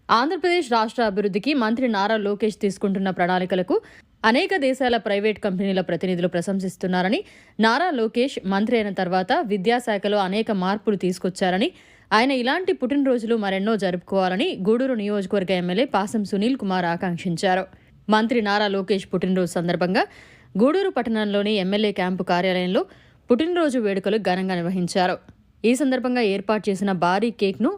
ఆంధ్రప్రదేశ్ రాష్ట్ర అభివృద్ధికి మంత్రి నారా లోకేష్ తీసుకుంటున్న ప్రణాళికలకు అనేక దేశాల ప్రైవేట్ కంపెనీల ప్రతినిధులు ప్రశంసిస్తున్నారని, నారా లోకేష్ మంత్రి అయిన తర్వాత విద్యాశాఖలో అనేక మార్పులు తీసుకొచ్చారని, ఆయన ఇలాంటి పుట్టినరోజులు మరెన్నో జరుపుకోవాలని గూడూరు నియోజకవర్గ ఎమ్మెల్యే పాసం సునీల్ కుమార్ ఆకాంక్షించారు. మంత్రి నారా లోకేష్ పుట్టినరోజు సందర్భంగా గూడూరు పట్టణంలోని ఎమ్మెల్యే క్యాంపు కార్యాలయంలో పుట్టినరోజు వేడుకలు ఘనంగా నిర్వహించారు. ఈ సందర్భంగా ఏర్పాటు చేసిన భారీ కేక్ను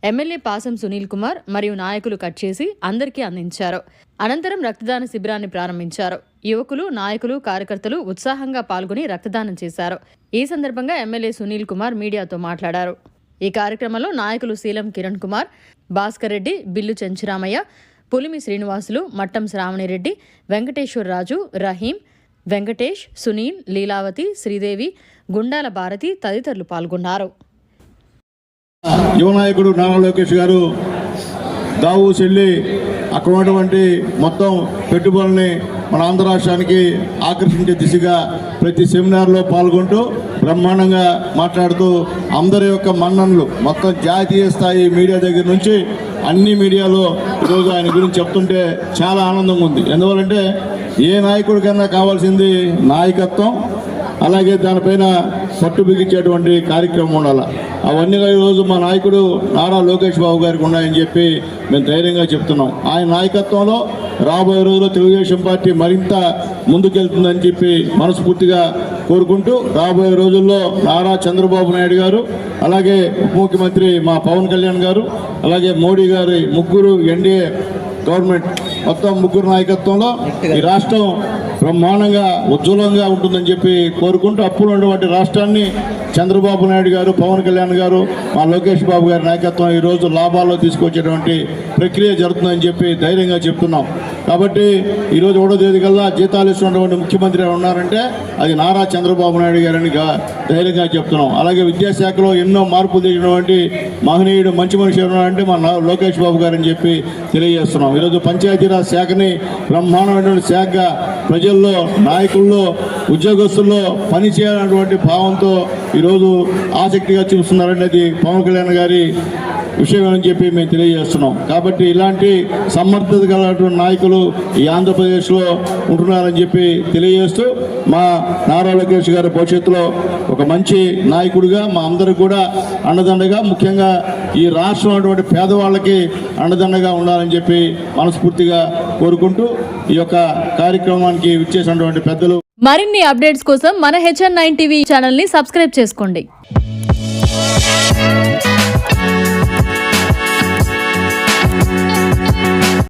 ఎమ్మెల్యే పాసం సునీల్ కుమార్ మరియు నాయకులు కట్ చేసి అందరికీ అందించారు. అనంతరం రక్తదాన శిబిరాన్ని ప్రారంభించారు. యువకులు, నాయకులు, కార్యకర్తలు ఉత్సాహంగా పాల్గొని రక్తదానం చేశారు. ఈ సందర్భంగా ఎమ్మెల్యే సునీల్ కుమార్ మీడియాతో మాట్లాడారు. ఈ కార్యక్రమంలో నాయకులు శీలం కిరణ్ కుమార్, భాస్కర్ రెడ్డి, బిల్లు చెంచురామయ్య, పులిమి శ్రీనివాసులు, మట్టం శ్రావణిరెడ్డి, వెంకటేశ్వరరాజు, రహీం, వెంకటేష్, సునీల్, లీలావతి, శ్రీదేవి, గుండాల భారతి తదితరులు పాల్గొన్నారు. యువ నాయకుడు నారా లోకేష్ గారు దావూస్ వెళ్ళి అక్కడ ఉన్నటువంటి మొత్తం పెట్టుబడుల్ని మన ఆంధ్ర రాష్ట్రానికి ఆకర్షించే దిశగా ప్రతి సెమినార్లో పాల్గొంటూ బ్రహ్మాండంగా మాట్లాడుతూ అందరి యొక్క మన్ననలు మొత్తం జాతీయ స్థాయి మీడియా దగ్గర నుంచి అన్ని మీడియాలో ఈరోజు ఆయన గురించి చెప్తుంటే చాలా ఆనందంగా ఉంది. ఎందువల్లంటే ఏ నాయకుడికైనా కావాల్సింది నాయకత్వం, అలాగే దానిపైన పట్టు బిగించేటువంటి కార్యక్రమం ఉండాలి. అవన్నీ ఈరోజు మా నాయకుడు నారా లోకేష్ బాబు గారికి ఉన్నాయని చెప్పి మేము ధైర్యంగా చెప్తున్నాం. ఆయన నాయకత్వంలో రాబోయే రోజుల్లో తెలుగుదేశం పార్టీ మరింత ముందుకెళ్తుందని చెప్పి మనస్ఫూర్తిగా కోరుకుంటూ, రాబోయే రోజుల్లో నారా చంద్రబాబు నాయుడు గారు, అలాగే ఉప ముఖ్యమంత్రి మా పవన్ కళ్యాణ్ గారు, అలాగే మోడీ గారి ముగ్గురు ఎన్డీఏ గవర్నమెంట్ మొత్తం ముగ్గురు నాయకత్వంలో ఈ రాష్ట్రం బ్రహ్మాండంగా ఉజ్వలంగా ఉంటుందని చెప్పి కోరుకుంటూ, అప్పుడు ఉన్నటువంటి రాష్ట్రాన్ని చంద్రబాబు నాయుడు గారు, పవన్ కళ్యాణ్ గారు, మా లోకేష్ బాబు గారి నాయకత్వం ఈరోజు లాభాల్లో తీసుకొచ్చేటువంటి ప్రక్రియ జరుగుతుందని చెప్పి ధైర్యంగా చెప్తున్నాం. కాబట్టి ఈరోజు 1వ తేదీ కల్లా జీతాలు ఇస్తున్నటువంటి ముఖ్యమంత్రి ఉన్నారంటే అది నారా చంద్రబాబు నాయుడు గారని ధైర్యంగా చెప్తున్నాం. అలాగే విద్యాశాఖలో ఎన్నో మార్పులు తెచ్చినటువంటి మహనీయుడు, మంచి మనిషి ఉన్నారంటే మా లోకేష్ బాబు గారని చెప్పి తెలియజేస్తున్నాం. ఈరోజు పంచాయతీరాజ్ శాఖని బ్రహ్మాండమైనటువంటి శాఖగా ప్రజల్లో, నాయకుల్లో, ఉద్యోగస్తుల్లో పని చేయాలన్నటువంటి భావంతో ఈరోజు ఆసక్తిగా చూస్తున్నారంటే అది పవన్ కళ్యాణ్ గారి విషయం అని చెప్పి మేము తెలియజేస్తున్నాం. కాబట్టి ఇలాంటి సమర్థత గలటువంటి నాయకులు ఈ ఆంధ్రప్రదేశ్లో ఉంటున్నారని చెప్పి తెలియజేస్తూ, మా నారా లోకేష్ గారి భవిష్యత్తులో ఒక మంచి నాయకుడిగా మా అందరికి కూడా అండదండగా, ముఖ్యంగా ఈ రాష్ట్రంలో ఉన్నటువంటి పేదవాళ్ళకి అండదండగా ఉండాలని చెప్పి మనస్ఫూర్తిగా కోరుకుంటూ ఈ యొక్క కార్యక్రమానికి విచ్చేసినటువంటి పెద్దలు. మరిన్ని అప్డేట్స్ కోసం మన HN9 టీవీ ఛానల్ని సబ్స్క్రైబ్ చేసుకోండి.